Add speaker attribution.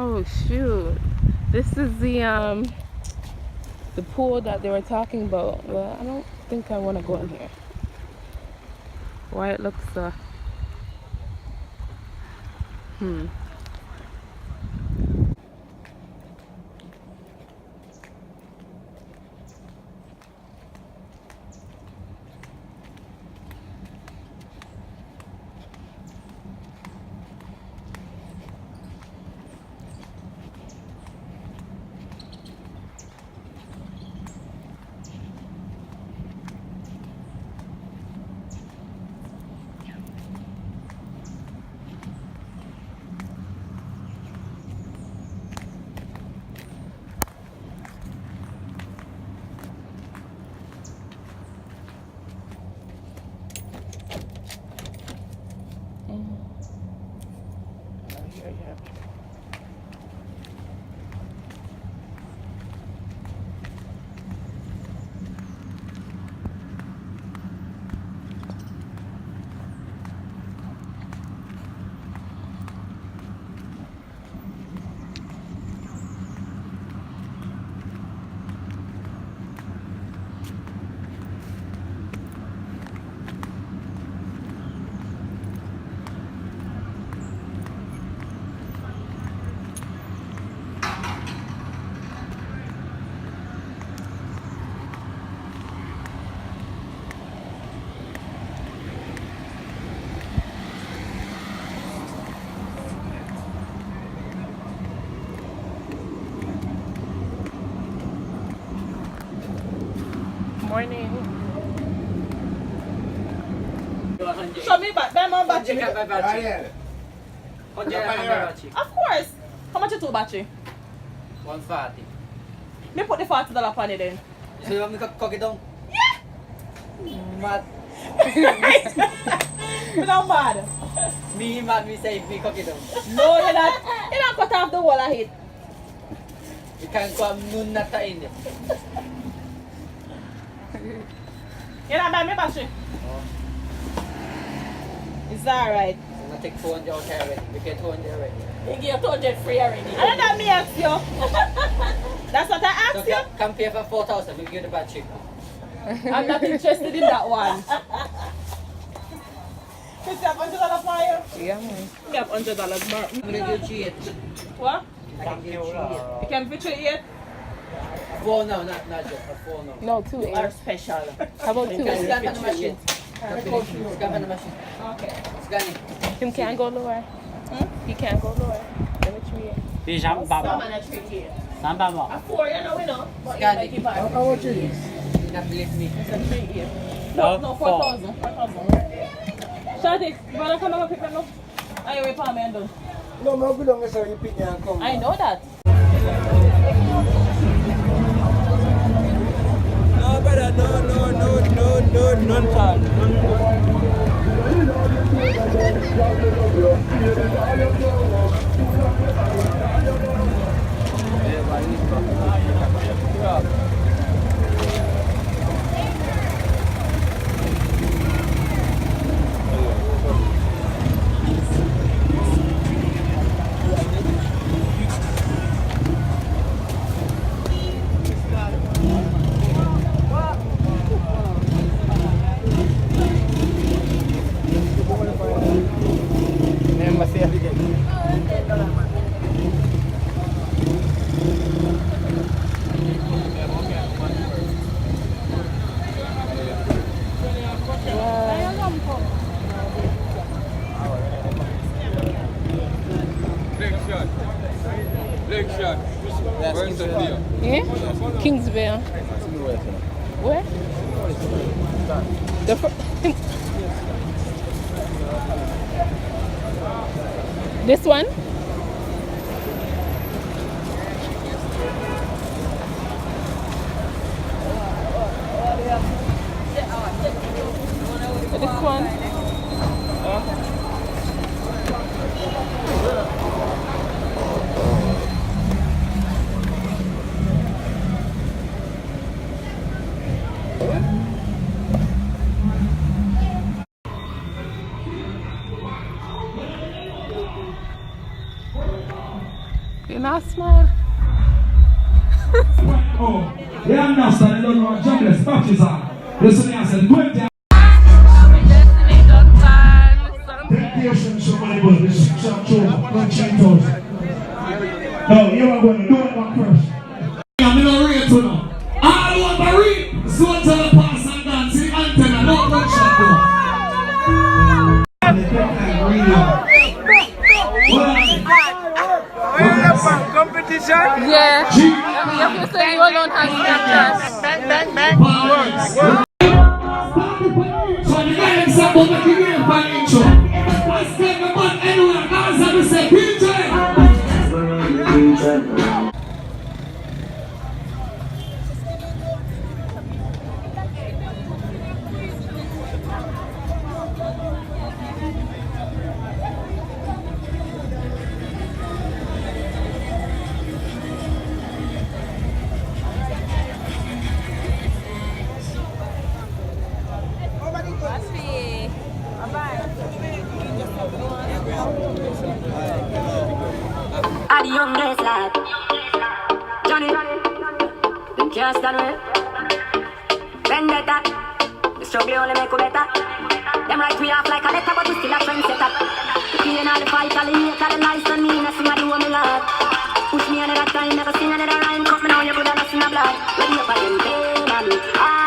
Speaker 1: Oh shoot. This is the pool that they were talking about. Well, I don't think I want to go in here. Why it looks morning.
Speaker 2: Show me back. Buy more battery. Of course. How much is two battery?
Speaker 3: 140.
Speaker 2: Me put the $40 on it then.
Speaker 3: So you want me to cook it down?
Speaker 2: Yeah.
Speaker 3: Mad.
Speaker 2: You're not mad.
Speaker 3: Me mad, me say me cook it down.
Speaker 2: No, you're not. You're not cut off the wall of it.
Speaker 3: You can't come noon not in there.
Speaker 2: You're not buying me battery.
Speaker 3: Oh.
Speaker 2: It's alright.
Speaker 3: I'm gonna take 200 out here already. We get 200 already.
Speaker 2: You give 200 free already. I don't know me ask you. That's what I asked
Speaker 3: So
Speaker 2: you.
Speaker 3: come pay for 4,000, we give you the bad cheap.
Speaker 2: I'm not interested in that one. You have $100 for you?
Speaker 1: Yeah, man.
Speaker 2: You have $100 more.
Speaker 3: I'm gonna give you 8.
Speaker 2: What?
Speaker 3: I can give you 8.
Speaker 2: You can fit you 8?
Speaker 3: 4 now, not just a 4 now.
Speaker 1: No, 2
Speaker 2: You are
Speaker 1: eight.
Speaker 2: special.
Speaker 1: How about 2
Speaker 3: Scan
Speaker 1: eight?
Speaker 3: on the machine. Scan on the machine.
Speaker 2: Okay.
Speaker 3: Scan it.
Speaker 1: Him can't go lower. He can't go lower. Let me try it.
Speaker 4: พี่ช้ำบาบ
Speaker 2: Some on a 3 here.
Speaker 4: 3บาทบอก
Speaker 2: A 4, you know, we know. But you
Speaker 3: Scan
Speaker 2: like
Speaker 3: it.
Speaker 2: it back.
Speaker 3: How much it is? You not believe me.
Speaker 2: It's a 3 here.
Speaker 4: No,
Speaker 2: No,
Speaker 4: 4.
Speaker 2: 4,000. 4,000. Shadi, you wanna come and pick me up? Are you with Palmy and done?
Speaker 5: No, I'm not going to you pick me and come.
Speaker 2: I know that.
Speaker 5: No, brother, no, none time.
Speaker 1: Yeah? Kingsville. Where? The this one? This one?
Speaker 4: are jobless, patches on. Listen, I said, go down. Temptation, somebody, but this is some true, not change those. No, you are going to do it one first. I'm not ready to know. All over read, so tell the pass and dance, the antenna, no gunshot though.
Speaker 1: Competition? Yeah. You have to say you alone has Snapchat. Bang, bang, bang.
Speaker 4: So the guy himself will make you get a intro. I step the button anywhere, guys have to say, PJ.
Speaker 6: At the youngest lad, Johnny, them can't stand with. Vendetta, the struggle only make you better. Them write me off like a letter, but we still a trendsetter. The feeling of the fight, all the hate, all the lies on me, I see my do me lad. Push me another time, never sing another rhyme, cut me now, you could have not seen a blood. Ready up again, pain and